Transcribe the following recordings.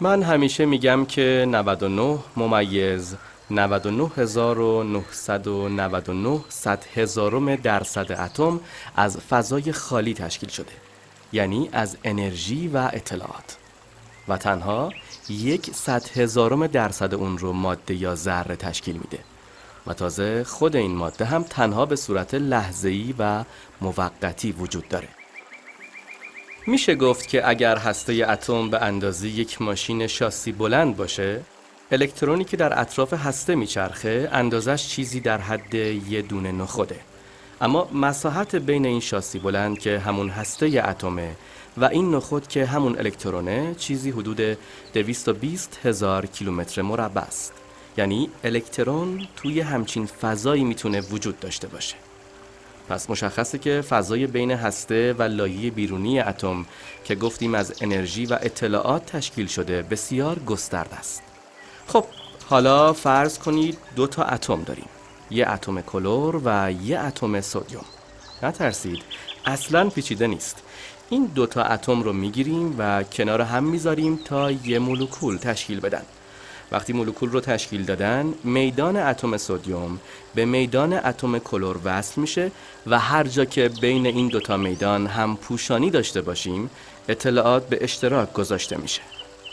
من همیشه میگم که 99 ممیز 99,999 صد هزارم درصد اتم از فضای خالی تشکیل شده، یعنی از انرژی و اطلاعات، و تنها 1/100,000 درصد اون رو ماده یا ذره تشکیل میده و تازه خود این ماده هم تنها به صورت لحظه‌ای و موقتی وجود داره. میشه گفت که اگر هسته اتم به اندازه یک ماشین شاسی بلند باشه، الکترونی که در اطراف هسته میچرخه اندازش چیزی در حد یه دونه نخوده. اما مساحت بین این شاسی بلند که همون هسته اتمه و این نخود که همون الکترونه چیزی حدود 220,000 کیلومتر مربع است. یعنی الکترون توی همچین فضایی میتونه وجود داشته باشه. پس مشخصه که فضای بین هسته و لایه بیرونی اتم که گفتیم از انرژی و اطلاعات تشکیل شده بسیار گسترده است. خب حالا فرض کنید 2 تا اتم داریم، یه اتم کلور و یه اتم سدیم. نترسید، اصلاً پیچیده نیست. این 2 تا اتم رو میگیریم و کنار هم میذاریم تا یه مولکول تشکیل بدن. وقتی مولکول رو تشکیل دادن، میدان اتم سدیم به میدان اتم کلور وصل میشه و هر جا که بین این 2 تا میدان هم پوشانی داشته باشیم، اطلاعات به اشتراک گذاشته میشه.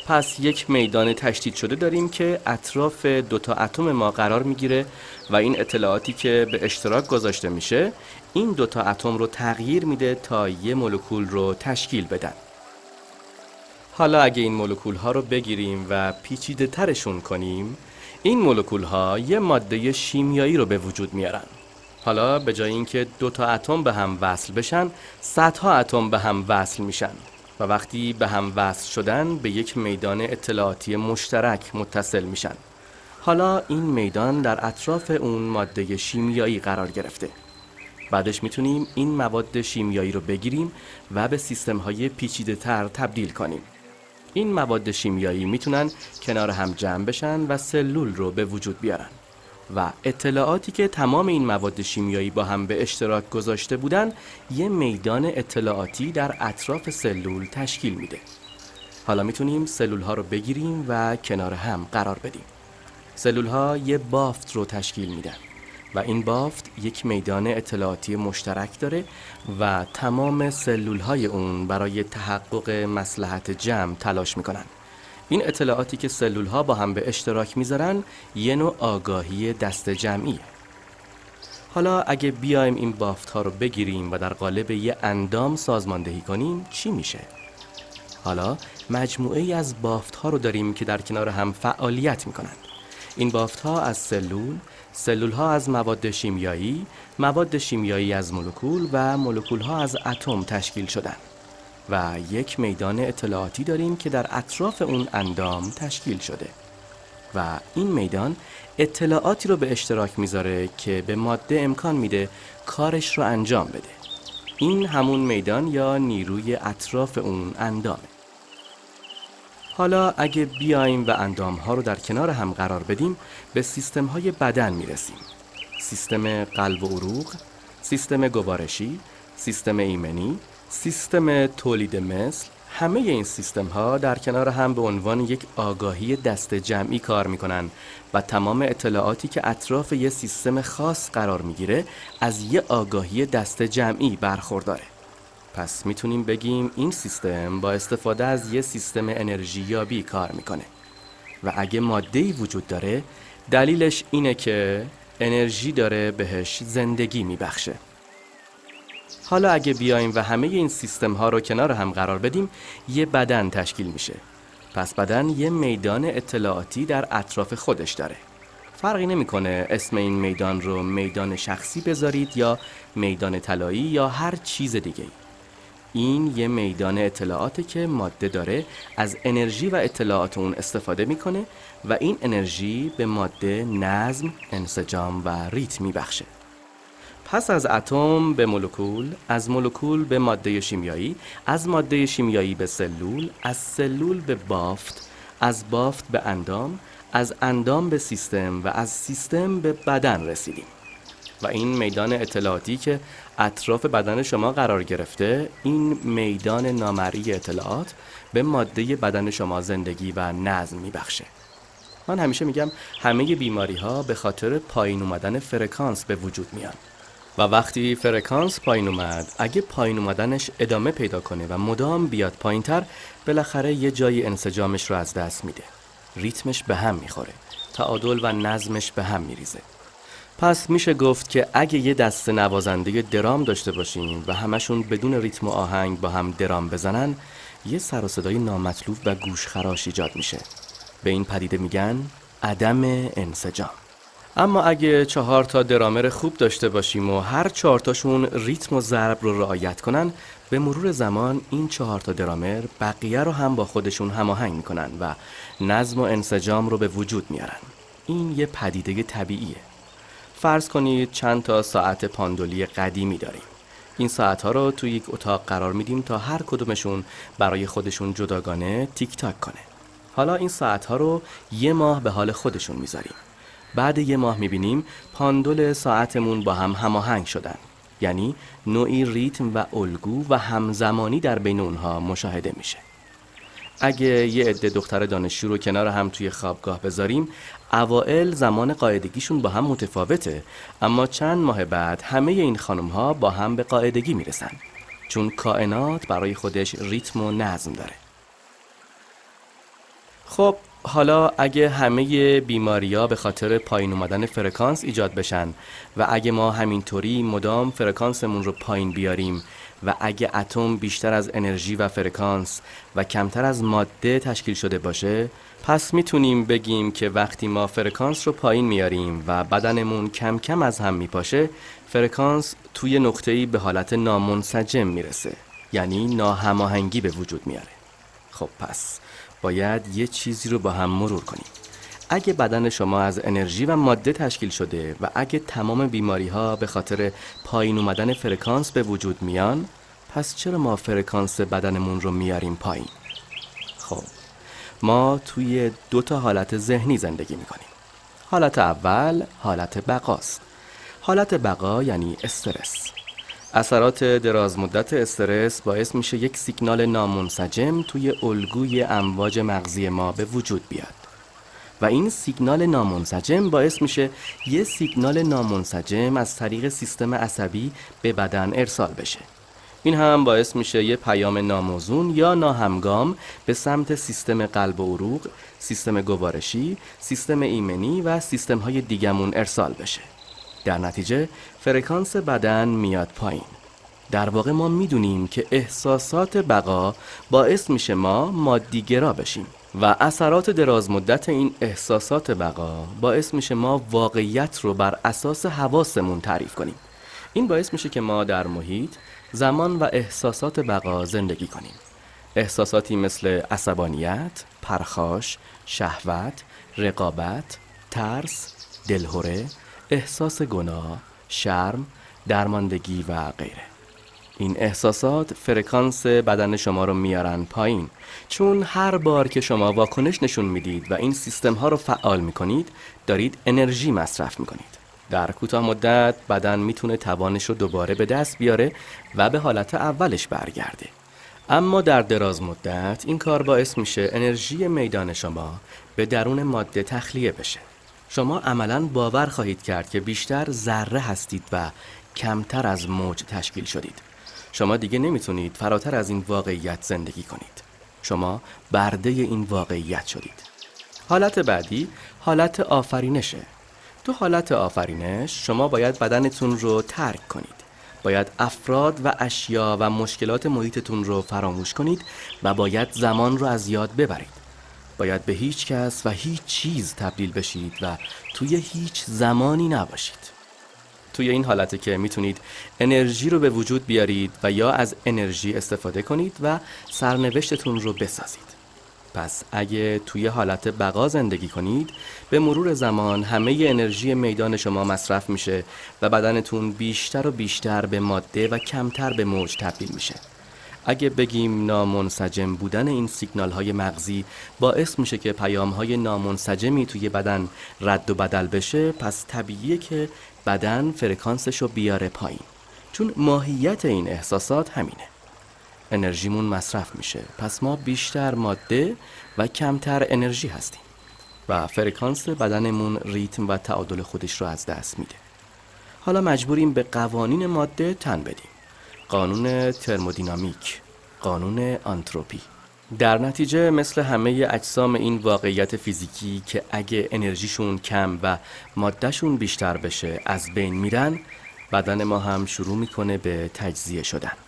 پس یک میدان تشدید شده داریم که اطراف 2 تا اتم ما قرار میگیره و این اطلاعاتی که به اشتراک گذاشته میشه، این 2 تا اتم رو تغییر میده تا یه مولکول رو تشکیل بدن. حالا اگه این مولکول ها رو بگیریم و پیچیده ترشون کنیم، این مولکول ها یه ماده شیمیایی رو به وجود میارن. حالا به جای اینکه 2 تا اتم به هم وصل بشن، صدها اتم به هم وصل میشن و وقتی به هم وصل شدن به یک میدان اطلاعاتی مشترک متصل میشن. حالا این میدان در اطراف اون ماده شیمیایی قرار گرفته. بعدش میتونیم این مواد شیمیایی رو بگیریم و به سیستم‌های پیچیده‌تر تبدیل کنیم. این مواد شیمیایی میتونن کنار هم جمع بشن و سلول رو به وجود بیارن و اطلاعاتی که تمام این مواد شیمیایی با هم به اشتراک گذاشته بودن یه میدان اطلاعاتی در اطراف سلول تشکیل میده. حالا میتونیم سلول ها رو بگیریم و کنار هم قرار بدیم. سلول ها یه بافت رو تشکیل میدن و این بافت یک میدان اطلاعاتی مشترک داره و تمام سلول های اون برای تحقق مصلحت جمع تلاش میکنن. این اطلاعاتی که سلول ها با هم به اشتراک میذارن یه نوع آگاهی دست جمعیه. حالا اگه بیایم این بافت ها رو بگیریم و در قالب یه اندام سازماندهی کنیم چی میشه؟ حالا مجموعه ای از بافت ها رو داریم که در کنار هم فعالیت میکنن. این بافت ها از سلول ها از مواد شیمیایی از مولکول و مولکول ها از اتم تشکیل شدن و یک میدان اطلاعاتی داریم که در اطراف اون اندام تشکیل شده و این میدان اطلاعاتی رو به اشتراک میذاره که به ماده امکان میده کارش رو انجام بده. این همون میدان یا نیروی اطراف اون اندامه. حالا اگه بیایم و اندام‌ها رو در کنار هم قرار بدیم به سیستم‌های بدن میرسیم. سیستم قلب و عروق، سیستم گوارشی، سیستم ایمنی، سیستم تولید مثل، همه این سیستم‌ها در کنار هم به عنوان یک آگاهی دست جمعی کار میکنن و تمام اطلاعاتی که اطراف یک سیستم خاص قرار میگیره از یک آگاهی دست جمعی برخورداره. پس میتونیم بگیم این سیستم با استفاده از یه سیستم انرژی یابی کار میکنه و اگه ماده‌ای وجود داره دلیلش اینه که انرژی داره بهش زندگی میبخشه. حالا اگه بیایم و همه این سیستم ها رو کنار هم قرار بدیم یه بدن تشکیل میشه. پس بدن یه میدان اطلاعاتی در اطراف خودش داره. فرقی نمیکنه اسم این میدان رو میدان شخصی بذارید یا میدان طلایی یا هر چیز دیگه. این یه میدان اطلاعاته که ماده داره از انرژی و اطلاعات اون استفاده میکنه و این انرژی به ماده نظم، انسجام و ریتم میبخشه. پس از اتم به مولکول، از مولکول به ماده شیمیایی، از ماده شیمیایی به سلول، از سلول به بافت، از بافت به اندام، از اندام به سیستم و از سیستم به بدن رسیدیم. و این میدان اطلاعاتی که اطراف بدن شما قرار گرفته، این میدان نامرئی اطلاعات به ماده بدن شما زندگی و نظم میبخشه. من همیشه میگم همه بیماری ها به خاطر پایین اومدن فرکانس به وجود میان و وقتی فرکانس پایین اومد، اگه پایین اومدنش ادامه پیدا کنه و مدام بیاد پایینتر، بالاخره یه جایی انسجامش رو از دست میده، ریتمش به هم میخوره، تعادل و نظمش به هم میریزه. پس میشه گفت که اگه یه دسته نوازنده درام داشته باشیم و همشون بدون ریتم و آهنگ با هم درام بزنن، یه سر و صدای نامطلوب و گوشخراش ایجاد میشه. به این پدیده میگن عدم انسجام. اما اگه 4 تا درامر خوب داشته باشیم و هر 4 تاشون ریتم و ضرب رو رعایت کنن، به مرور زمان این 4 تا درامر بقیه رو هم با خودشون هماهنگ میکنن و نظم و انسجام رو به وجود میارن. این یه پدیده طبیعیه. فرض کنید چند تا ساعت پاندولی قدیمی داریم. این ساعت‌ها رو توی یک اتاق قرار میدیم تا هر کدومشون برای خودشون جداگانه تیک تاک کنه. حالا این ساعت‌ها رو 1 ماه به حال خودشون میذاریم. بعد 1 ماه میبینیم پاندول ساعتمون با هم هماهنگ شدن. یعنی نوعی ریتم و الگو و همزمانی در بین اونها مشاهده میشه. اگه یه عده دختر دانشجو رو کنار هم توی خوابگاه بذاریم، اوائل زمان قاعدگیشون با هم متفاوته، اما چند ماه بعد همه این خانم‌ها با هم به قاعدگی میرسن، چون کائنات برای خودش ریتم و نظم داره. خب حالا اگه همه بیماری‌ها به خاطر پایین اومدن فرکانس ایجاد بشن و اگه ما همینطوری مدام فرکانسمون رو پایین بیاریم و اگه اتم بیشتر از انرژی و فرکانس و کمتر از ماده تشکیل شده باشه، پس میتونیم بگیم که وقتی ما فرکانس رو پایین میاریم و بدنمون کم کم از هم میپاشه، فرکانس توی نقطه‌ای به حالت نامنسجم میرسه، یعنی ناهماهنگی به وجود میاره. خب پس باید یه چیزی رو با هم مرور کنیم. اگه بدن شما از انرژی و ماده تشکیل شده و اگه تمام بیماری ها به خاطر پایین اومدن فرکانس به وجود میان، پس چرا ما فرکانس بدنمون رو میاریم پایین؟ خب ما توی 2 تا حالت ذهنی زندگی میکنیم. حالت اول حالت بقاست. حالت بقا یعنی استرس. اثرات درازمدت استرس باعث میشه یک سیگنال نامنسجم توی الگوی امواج مغزی ما به وجود بیاد و این سیگنال نامنسجم باعث میشه یه سیگنال نامنسجم از طریق سیستم عصبی به بدن ارسال بشه. این هم باعث میشه یه پیام ناموزون یا ناهمگام به سمت سیستم قلب و عروق، سیستم گوارشی، سیستم ایمنی و سیستم های دیگمون ارسال بشه. در نتیجه فرکانس بدن میاد پایین. در واقع ما میدونیم که احساسات بقا باعث میشه ما مادیگرا بشیم و اثرات درازمدت این احساسات بقا باعث میشه ما واقعیت رو بر اساس حواسمون تعریف کنیم. این باعث میشه که ما در محیط، زمان و احساسات بقا زندگی کنیم. احساساتی مثل عصبانیت، پرخاش، شهوت، رقابت، ترس، دلهره، احساس گناه، شرم، درماندگی و غیره. این احساسات فرکانس بدن شما رو میارن پایین، چون هر بار که شما واکنش نشون میدید و این سیستم ها رو فعال میکنید، دارید انرژی مصرف میکنید. در کوتاه مدت بدن میتونه توانش رو دوباره به دست بیاره و به حالت اولش برگرده. اما در دراز مدت این کار باعث میشه انرژی میدان شما به درون ماده تخلیه بشه. شما عملاً باور خواهید کرد که بیشتر ذره هستید و کمتر از موج تشکیل شدید. شما دیگه نمیتونید فراتر از این واقعیت زندگی کنید. شما برده این واقعیت شدید. حالت بعدی حالت آفرینشه. تو حالت آفرینش شما باید بدنتون رو ترک کنید. باید افراد و اشیا و مشکلات محیطتون رو فراموش کنید و باید زمان رو از یاد ببرید. باید به هیچ کس و هیچ چیز تبدیل بشید و توی هیچ زمانی نباشید. توی این حالته که میتونید انرژی رو به وجود بیارید و یا از انرژی استفاده کنید و سرنوشتتون رو بسازید. پس اگه توی حالت بقا زندگی کنید، به مرور زمان همه انرژی میدان شما مصرف میشه و بدنتون بیشتر و بیشتر به ماده و کمتر به موج تبدیل میشه. اگه بگیم نامنسجم بودن این سیگنال های مغزی باعث میشه که پیام های نامنسجمی توی بدن رد و بدل بشه، پس طبیعیه که بدن فرکانسش رو بیاره پایین، چون ماهیت این احساسات همینه. انرژیمون مصرف میشه، پس ما بیشتر ماده و کمتر انرژی هستیم و فرکانس بدنمون ریتم و تعادل خودش رو از دست میده. حالا مجبوریم به قوانین ماده تن بدیم. قانون ترمودینامیک، قانون آنتروپی. در نتیجه مثل همه اجسام این واقعیت فیزیکی که اگه انرژیشون کم و مادهشون بیشتر بشه از بین میرن، بدن ما هم شروع میکنه به تجزیه شدن.